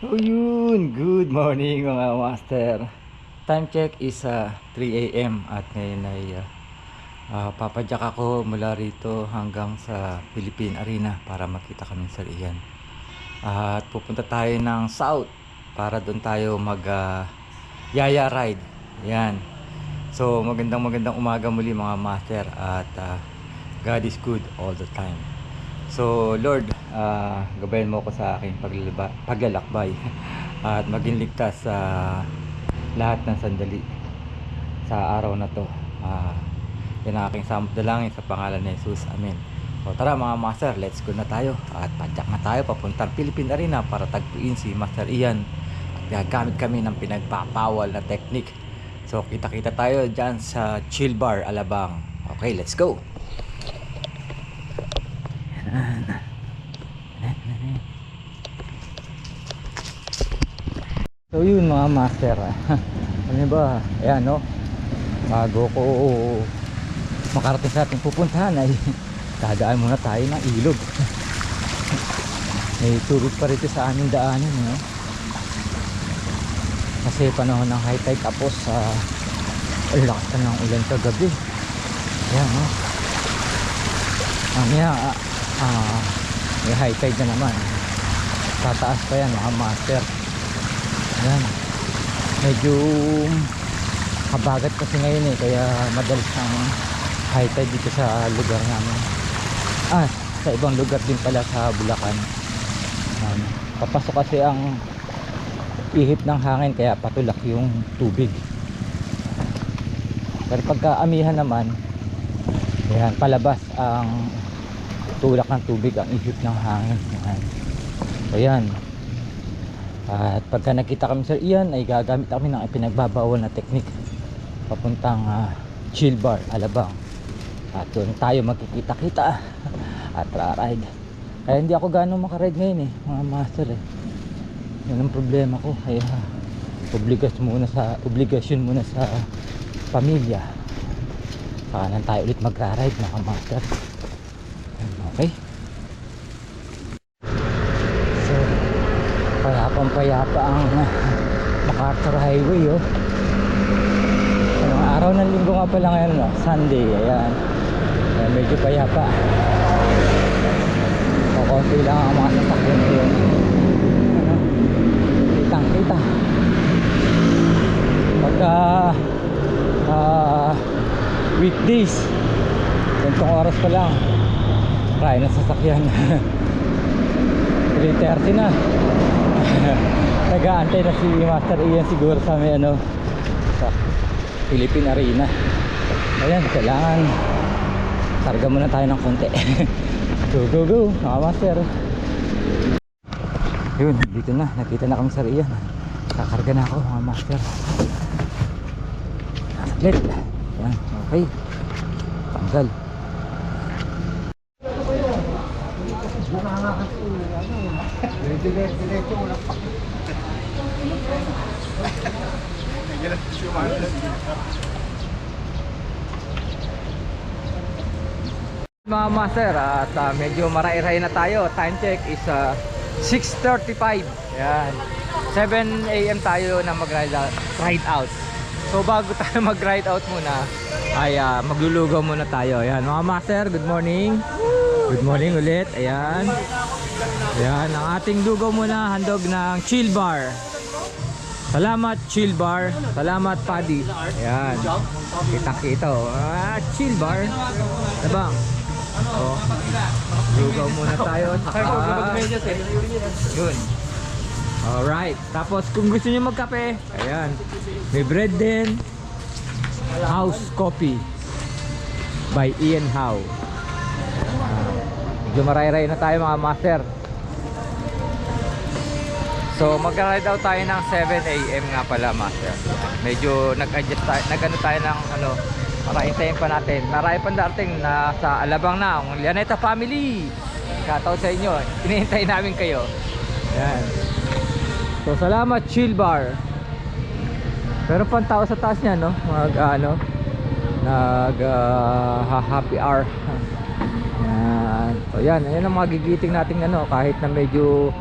So yun, good morning mga master. Time check is 3 a.m. at ngayon ay papadyak ako mula rito hanggang sa Philippine Arena para makita kami sa Ian. At pupunta tayo ng South para doon tayo mag yaya ride. Yan. So magandang umaga muli mga master at God is good all the time. So Lord, gabayan mo ko sa aking paglalakbay at maging ligtas sa lahat ng sandali sa araw na to. Yan ang aking samot dalangin sa pangalan ni Jesus. Amen. So tara mga master, let's go na tayo at padyak na tayo papuntang Philippine Arena para tagpuin si Master Ian. At gagamit kami ng pinagpapawal na technique. So kita-kita tayo dyan sa Chill Bar, Alabang. Okay, let's go. So yun mga master, ano ba, ayan no, bago ko makarating sa ating pupuntahan ay dadaan muna tayo ng ilog. May tubig pa rito sa aming daanan, no? Kasi panahon ng high tide, tapos lakas na ng ulan kagabi. Ayan no, mamaya may high tide na naman, tataas pa yan mga master. Ayan, medyo kabagat kasi ngayon kaya madalas ang high tide dito sa lugar namin. Sa ibang lugar din pala sa Bulacan. Papasok kasi ang ihip ng hangin kaya patulak yung tubig. Pero pagka amihan naman, ayan, palabas ang tulak ng tubig, ang ihip ng hangin. Ayan. At pagka nakita kami sa Ian ay gagamit kami ng ipinagbabawal na technique papuntang Chill Bar, Alabang. At doon tayo magkikita-kita at ride. Kaya hindi ako gano'ng makaride ngayon mga master Yan ang problema ko. Kaya obligasyon muna sa pamilya. Saka lang tayo ulit magra-ride mga master. Okay. Payapa ang MacArthur Highway Anong araw ng linggo nga pala ngayon, Sunday. Ayan, medyo payapa. Konti lang ang mga sasakyan ngayon. Kitang kita pagka weekdays, gantong oras pa lang kaya na sasakyan. 3:30 na. Nag-aantay na si Master Ian siguro sa may sa Philippine Arena. Ayan, kailangan karga muna tayo ng konti. Go mga master. Yun, dito na, nakita na kami sa Ian. Kakarga na ako mga master. Saglit. Ayan, okay. Tanggal. Diretso mo lang pa. Mga master, at medyo maray-ray na tayo. Time check is 6:35. Yan, 7 a.m. tayo na mag-ride out. So bago tayo mag-ride out muna ay maglulugaw muna tayo. Ayan mga master, good morning. Good morning ulit. Ayan. Ayan, ang ating lugaw muna, handog ng Chill Bar. Salamat Chill Bar. Salamat Paddy. Ayan, kitang-kita Chill Bar. Tabang. Lugaw muna tayo. Yun. Alright. Tapos kung gusto niyo magkape, ayan, may bread din. House Coffee by Ian Howe. Medyo maray-ray na tayo mga master. So mag-ride out tayo ng 7 a.m. nga pala master. Medyo nag-adjust tayo, tayo ng para hintayin pa natin. Marami pang darating na sa Alabang na ang Lianeta family. Shoutout sa inyo, hinihintay namin kayo. Yan. So salamat Chill Bar. Pero pang tao sa taas niya happy hour. Yan. So yan ang mga gigiting natin kahit na medyo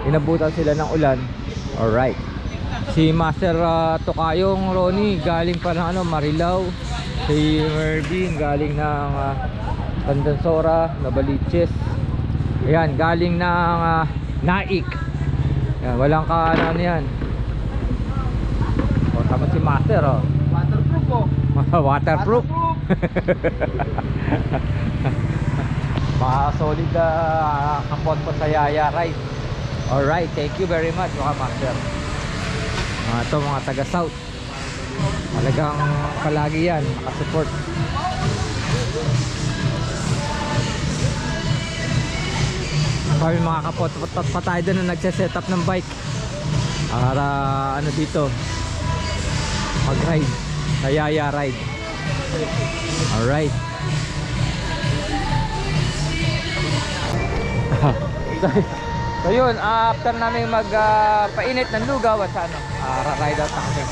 inabutan sila ng ulan. Alright. Si Master Tokayong Ronnie galing pa ng Marilao. Si Mervin galing ng Tandansora, Navaliches. Ayan, galing ng Naik. Ayan, walang ano yan. O, tama si Master, oh. Waterproof po. Waterproof. Mga solid kapot po sa Yaya Ride. Alright, thank you very much mga Master. Ito mga taga South, talagang palagi yan nakasupport. Kami mga kapot pa tayo doon na nagse-set up ng bike para ano dito mag-ride sa Yaya Ride. Alright. So yun, after namin magpainit ng lugaw at ride out na kami.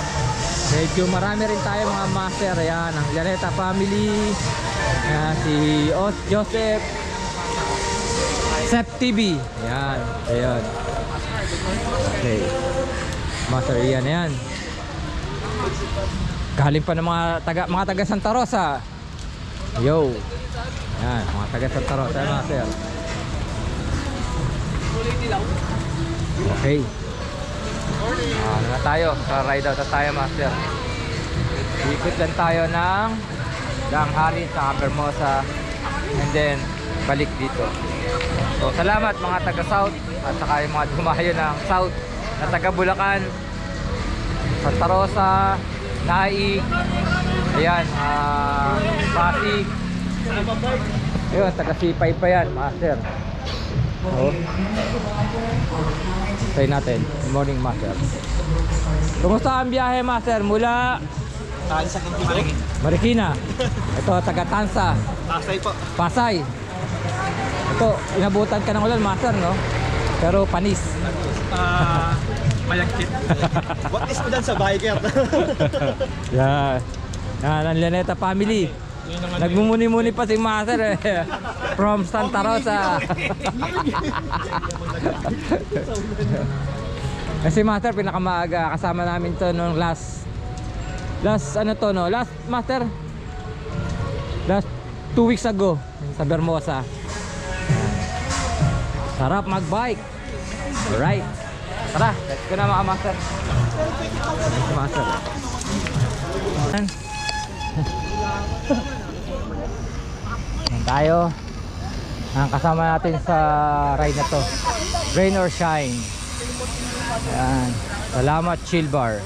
Medyo marami rin tayo mga Master. Ayan, ang Llaneta family. Ayan, si Joseph, Sep TV. Ayan, ayan. Okay, Master Ian yan. Galing pa ng mga taga Santa Rosa. Yo. Ayan, mga taga Santa Rosa, Master. Okay. Ano na tayo? Ride out na tayo, Master. Ikot lang tayo ng Danghari sa Hermosa and then balik dito. So salamat mga taga South at saka yung mga dumayo ng South na taga Bulacan, Santa Rosa, Naik, ayan, Pasig. Ayun, taga Sipay pa yan, Master. Oh. Try natin. Good morning, Master. Kumusta ang biyahe, Master? Mula Tansa kang Marikina. Ito, taga Tansa. Pasay po. Pasay. Ito, inabutan ka ng ulan, Master, no? Pero panis. Malagkit. What is ko dan sa biker? Yan. Yan, ang Llaneta family. Nagmumuni-muni pa si Master eh. From Santa Rosa. Kasi Master, pinakamaaga. Kasama namin to nung last ano to, no? Last Master, last 2 weeks ago sa Hermosa. Sarap magbike. Alright, tara, let's go na mga Master. Let's Master. Yan tayo. Ang kasama natin sa ride na to, Rain or Shine. Yan. Salamat Chill Bar.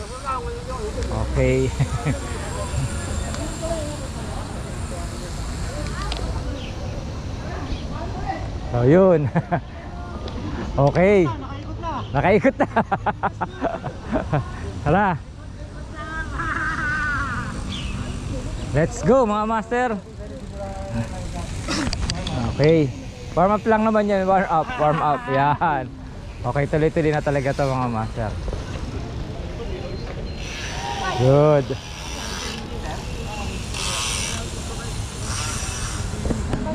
Okay. So yun. Okay. Nakaikot na. Tara. Let's go mga Master. Okay. Warm up lang naman yan. Warm up. Warm up. Yan. Okay, tuloy-tuloy na talaga to mga Master. Good.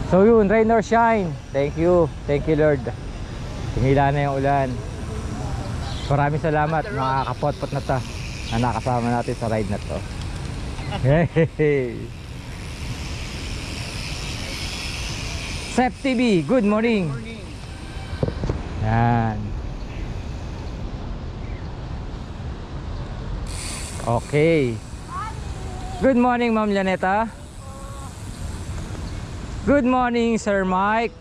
So yun, rain or shine. Thank you. Thank you Lord. Tumila na yung ulan. Maraming salamat mga kapot-pot na to na nakasama natin sa ride na to. Hey. Sep TV, good morning. Yan. Okay. Good morning Ma'am Llaneta. Good morning Sir Mike.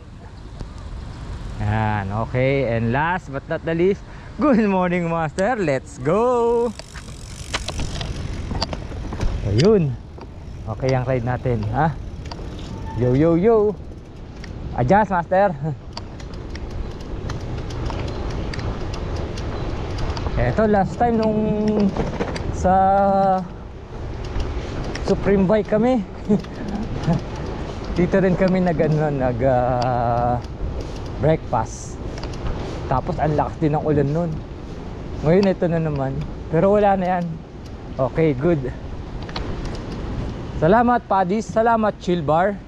Yan, okay. And last but not the least, good morning Master. Let's go. Ayun. Okay ang ride natin, ha? Yo yo yo. Adjust Master. Eto last time nung sa Supreme Bike kami. Dito rin kami nag breakfast. Tapos ang lakas din ng ulan nun. Ngayon ito na naman. Pero wala na yan. Okay, good. Salamat Padis. Salamat Chill Bar.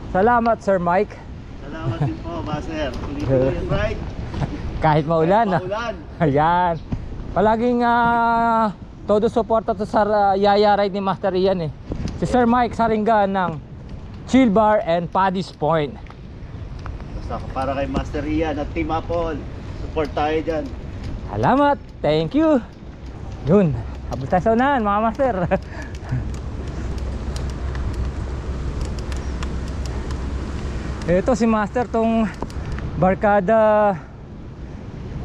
Salamat Sir Mike. Salamat din po, Master. Tuloy-tuloy yung ride. Kahit maulan. Maulan. Ayan. Palaging todo suporta to sa Yaya Ride ni Master Ian eh. Si Sir Mike Saringan ng Chill Bar and Paddy's Point. Basta para kay Master Ian at Team Apple. Support tayo dyan. Salamat, thank you. Yun, habol tayo sa unahan mga master. Ito si Master tong barkada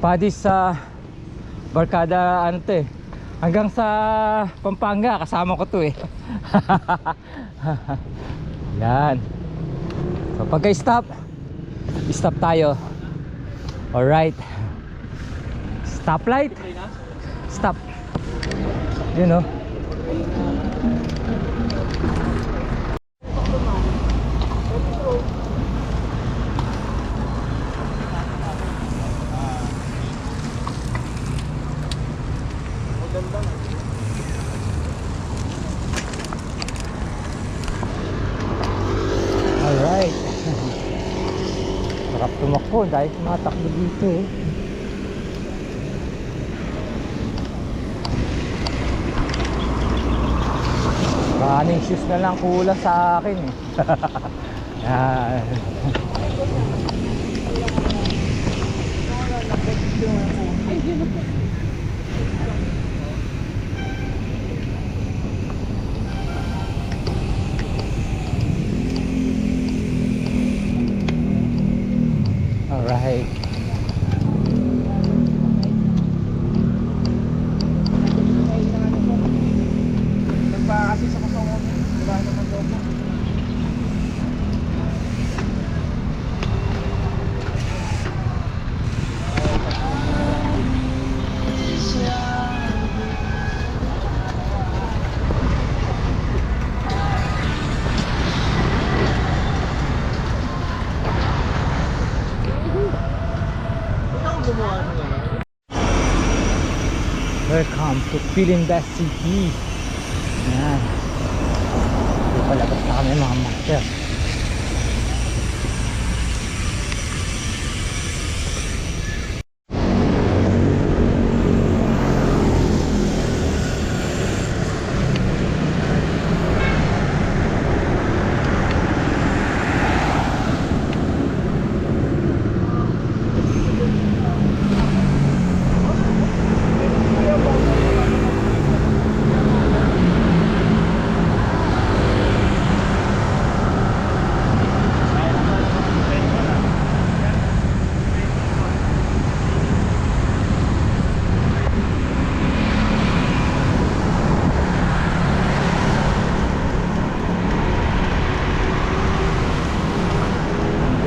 Paddy's sa barkada ano to eh, hanggang sa Pampanga kasama ko to eh. Yan. So pagka stop tayo. Alright. Stoplight. Stop. You know. Alright. Sarap tumakbo dahil tumatakbo dito eh. Running shoes na lang kulang sa akin eh. Yan. Alright. Nagpa-assist ako sa mga wala naman logo. Welcome to Philinvest City. Yan. Dito palabas na kami mga master.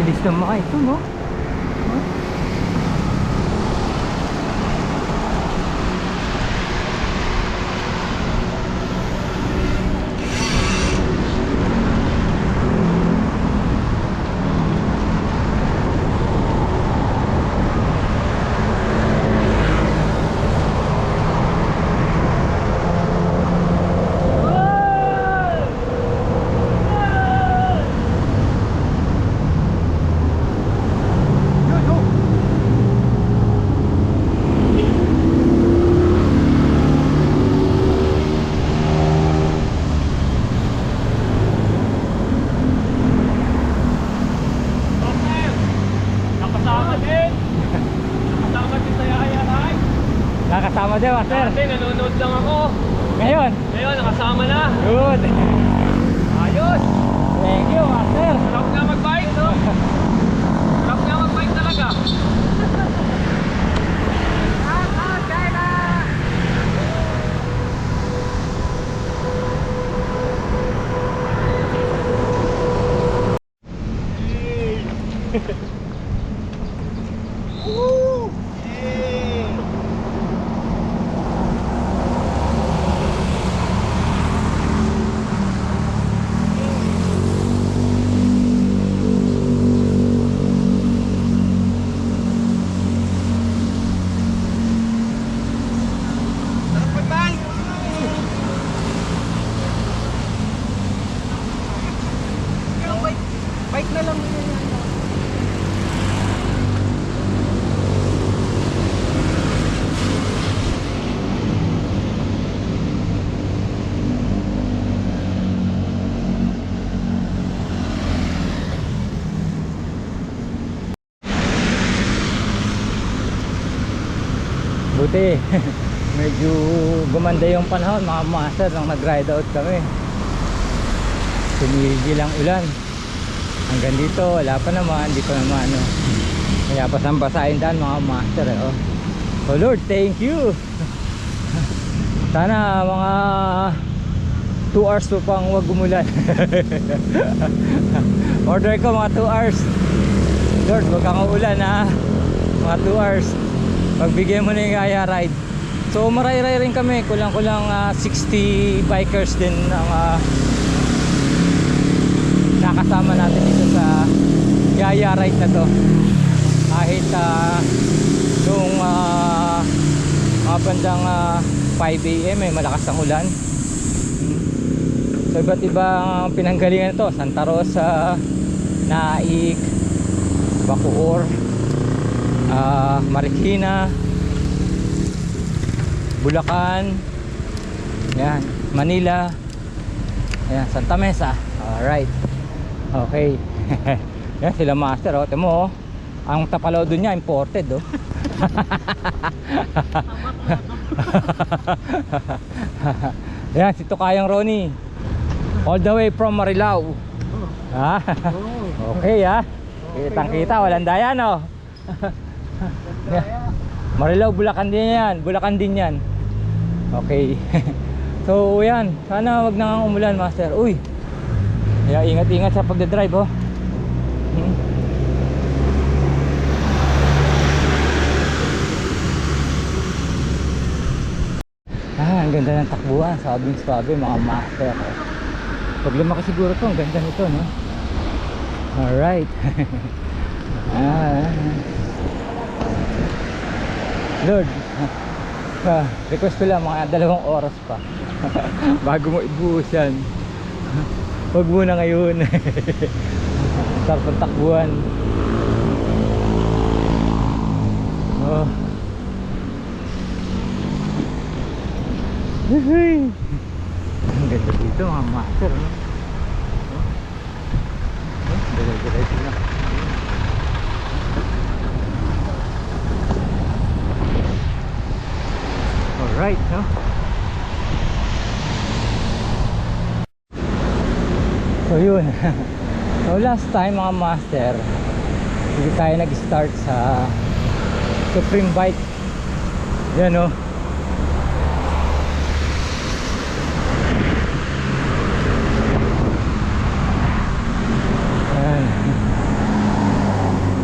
Bilis na mga ito, no? Nakasama din, master. Dati nanonood lang ako. Ngayon. Ngayon nakasama na. Good. Ayos. Thank you, master. Sarap nga mag-bike, no? Sarap nga mag-bike talaga. Buti medyo gumanda yung panahon mga master nang nag-ride out kami. Tumigil ang ulan. Hanggang dito wala pa naman, hindi pa naman ano. Kaya basang-basahin daan mga master oh. Oh Lord, thank you. Sana mga 2 hours pa pang wag umulan. Order ko mga 2 hours. Lord, wag kang uulan ha. Mga 2 hours. Pagbigyan mo na yung Yaya ride. So maray-ray rin kami. Kulang-kulang 60 bikers din ang nakasama natin dito sa Yaya ride na to. Kahit nung mga bandang 5 AM malakas ang ulan. So iba't ibang pinanggalingan ito. Santa Rosa, Naik, Bacoor, Marikina, Bulacan, yan, Manila, yan, Santa Mesa. Alright. Okay. Yan sila master oh. Temo oh. Ang tapalaw dun niya imported oh. Yan si Tukayang Ronnie. All the way from Marilao. Ha? Okay ha. Kitang kita, walang daya no. Marilao, Bulacan din yan. Bulacan din yan. Okay. So yan, sana wag nang umulan master. Uy. Kaya ingat-ingat sa pagdadrive oh. Ang ganda ng takbuhan, sabing-sabi mga master. Pag lumaki siguro to, ang ganda nito no. Alright. Lord, request ko lang mga 2 oras pa bago mo ibuhos yan. Huwag muna ngayon. Sarap ang takbuhan. Oh. Ang ganda dito mga master no? Dala-dala sila. Alright no? So yun. So last time mga master, hindi tayo nag-start sa Supreme Bike. Yan no.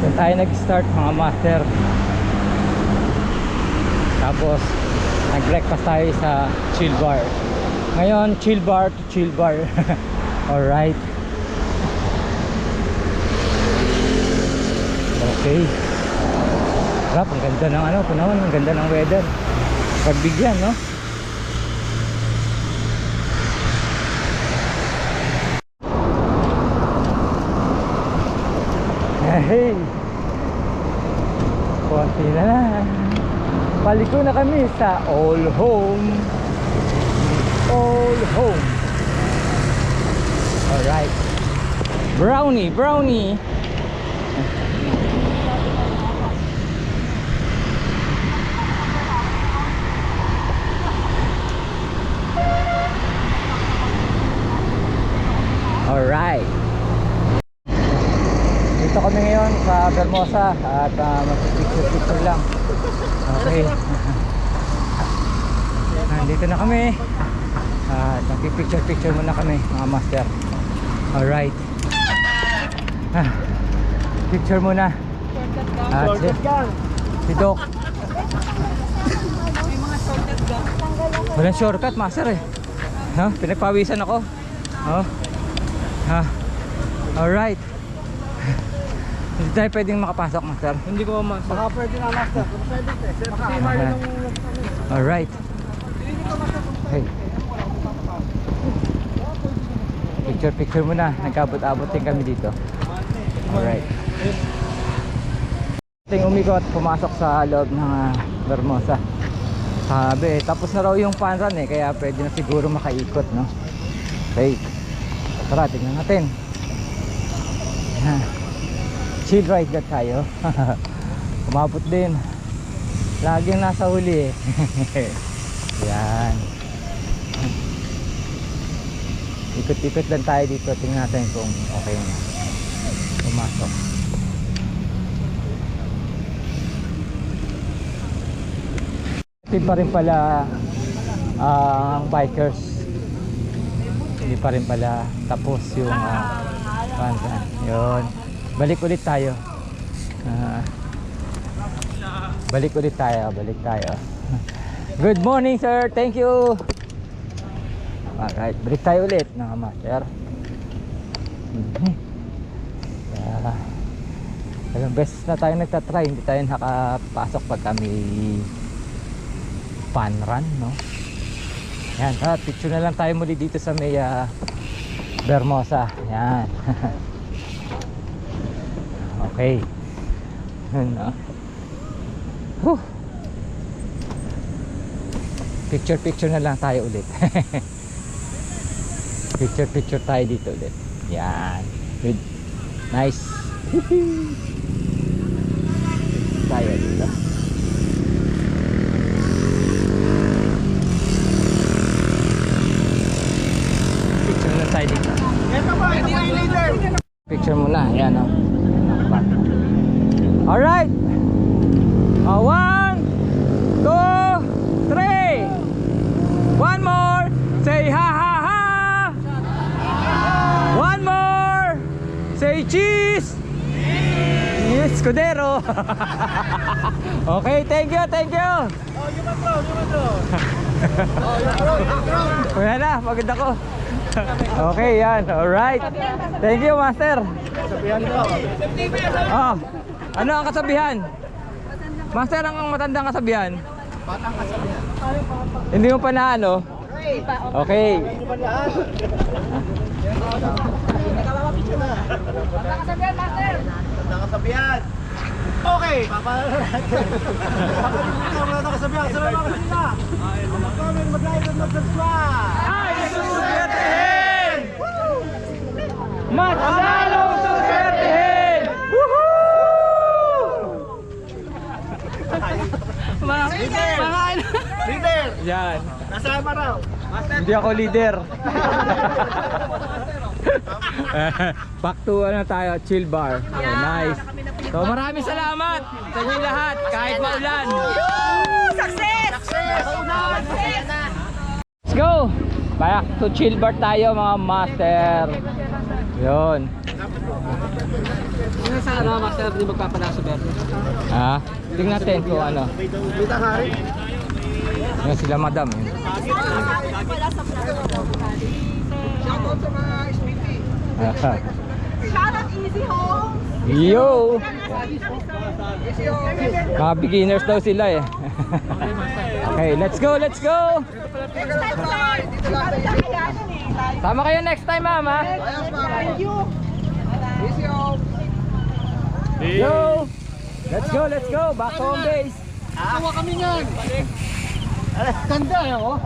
Yan tayo nag-start mga master. Tapos nag-breakfast tayo sa chill bar. Ngayon chill bar to chill bar. Alright. Okay. Rap, ang ganda ng ano, panahon, ang ganda ng weather. Pagbigyan, no? Hey. Konti na lang. Paliko na kami sa All Home. All Home. Alright. Brownie, brownie. Alright. Dito kami ngayon sa Bermosa at mag-picture lang. Okay. Nandito na kami. At nagpipicture muna kami mga master. Alright. Picture muna. At si Doc. Walang shortcut master eh. No? Pinagpawisan ako. Oh. Alright. Hindi tayo pwedeng makapasok master. Hindi ko master. Baka pwede na master. Pwede. Alright. Hey. Picture muna. Nagkabot-abot din kami dito. Alright. Ting umikot, pumasok sa loob ng Bermosa. Sabi, tapos na raw yung fun run eh, kaya pwede na siguro makaikot, no? Okay. Tara, tingnan natin. Chill ride na tayo. Umabot din. Laging nasa huli eh. Yan. Ikot-ikot lang tayo dito. Tingnan natin kung okay na. Pumasok. Hindi pa rin pala ang bikers. Hindi pa rin pala tapos yung pantan. Yun. Balik ulit tayo. Balik tayo. Good morning sir, thank you. Alright, balik tayo ulit mga master. Ilang beses na tayo nagtatry, hindi tayo nakapasok pag kami fun run, no? Yan, picture na lang tayo muli dito sa may Bermosa. Yan. Okay. Yun, no? Picture na lang tayo ulit. Picture tayo dito ulit. Yan. Good. Nice. Tayo dito. Picture na tayo dito. Picture muna. Yan, oh. Alright. 1, 2, 3. One more. Say ha ha ha. One more. Say cheese. Yes, Scudero. Okay, thank you. Wala na, pagod ako. Okay, yan. Alright. Thank you, master. Sabihan ko. Oh, ano ang kasabihan? Master, ang matandang kasabihan? Batang kasabihan. Hindi mo pa na ano? Okay. Hindi ba lahat? Batang kasabihan, master. Batang kasabihan. Okay. Papalala natin. Batang kasabihan. Salamat ka sila. Mag-comment, mag-like, at mag-subscribe. Ay, suswertehin! Mas lalong suswertehin! Woohoo! Leader! Yan. Nasama raw. Hindi ako leader. Back to ano tayo, chill bar. Oh, nice. So maraming salamat sa inyo lahat kahit maulan. Success! Let's go. Back to chill bar tayo mga master. Yun. Sino sa ano, master, hindi magpapala sa Berto? Tingnan natin kung ano. Kita ka rin. Yan sila madam. Yun. Shoutout sa mga SPP. Shoutout Easy Home. Yo! Easy Home. Mga beginners daw sila eh. Okay, let's go. Next time, master. Dito lang sa Tama kayo next time, mama. Thank you. Easy Home. Yo! Let's go. Back home base. Kuha kami niyan. Ganda eh, oh.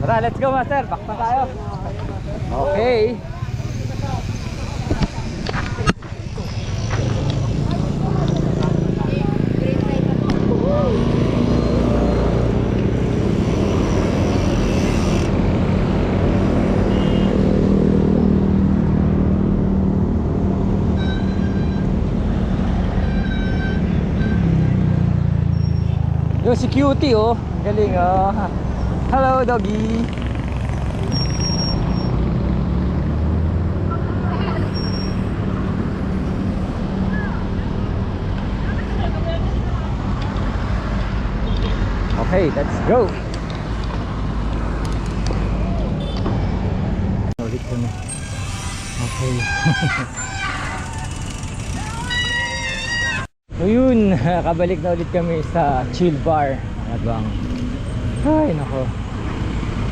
Tara, let's go, master. Back na tayo. Okay. Yo, si Cutie oh. Galing oh. Hello doggy. Okay, let's go. Ulit ko na. Okay. So yun, kabalik na ulit kami sa chill bar. Abang. Ay nako.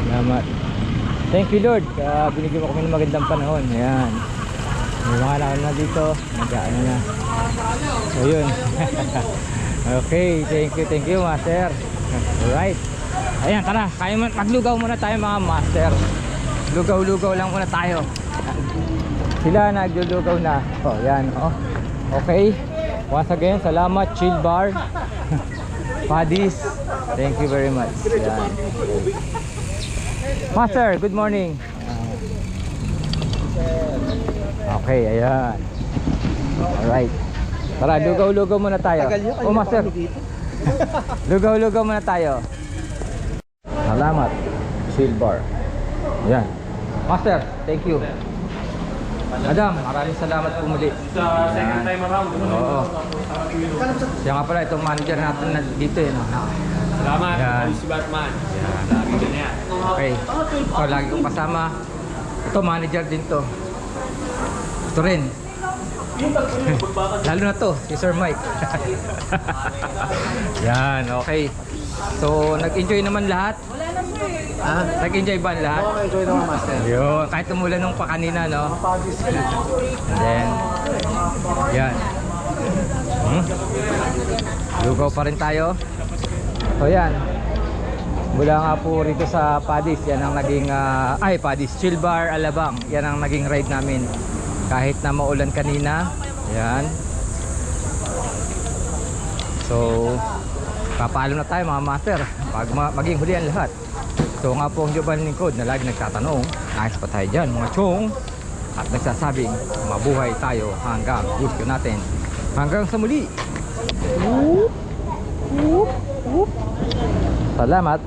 Salamat. Thank you Lord. Binigyan mo kami ng magandang panahon. Ayan. May mga lakon na dito. Nag-ano na. So yun. Okay, thank you master. Alright. Ayan, tara. Maglugaw muna tayo mga master. Lugaw-lugaw lang muna tayo. Sila naglulugaw na. Oh, yan. Oh. Okay. Once again, salamat chill bar. Padis. Thank you very much. Yan. Master, good morning. Okay, ayan. Alright. Tara, lugaw-lugaw muna tayo. Oh, Master. Lugaw-lugaw muna tayo. Salamat. Silver. Ayan. Master, thank you. Madam, maraming salamat po muli. Sa second time around. Oo. Siya nga pala, itong manager natin na dito eh. No? Salamat. Yan. Si Batman. Lagi din yan. Okay. Ito, lagi kong kasama. Ito, manager din to. Ito rin. Lalo na to, si Sir Mike. Yan, okay. So, nag-enjoy naman lahat. Nag-enjoy ba lahat? Okay, enjoy naman, Master. Yun, kahit umulan nung pa kanina, no? Pagis. And then, yan. Lugaw pa rin tayo. So yan. Mula nga po rito sa Padis, yan ang naging, Padis, Chill Bar, Alabang. Yan ang naging ride namin. Kahit na maulan kanina. Yan. So, papaalam na tayo mga master. Pag maging huli ang lahat. So nga po ang Giovanni Lingkod na lagi nagtatanong, ayos pa tayo dyan mga chong, at nagsasabing mabuhay tayo hanggang gusto natin. Hanggang sa muli. Salamat.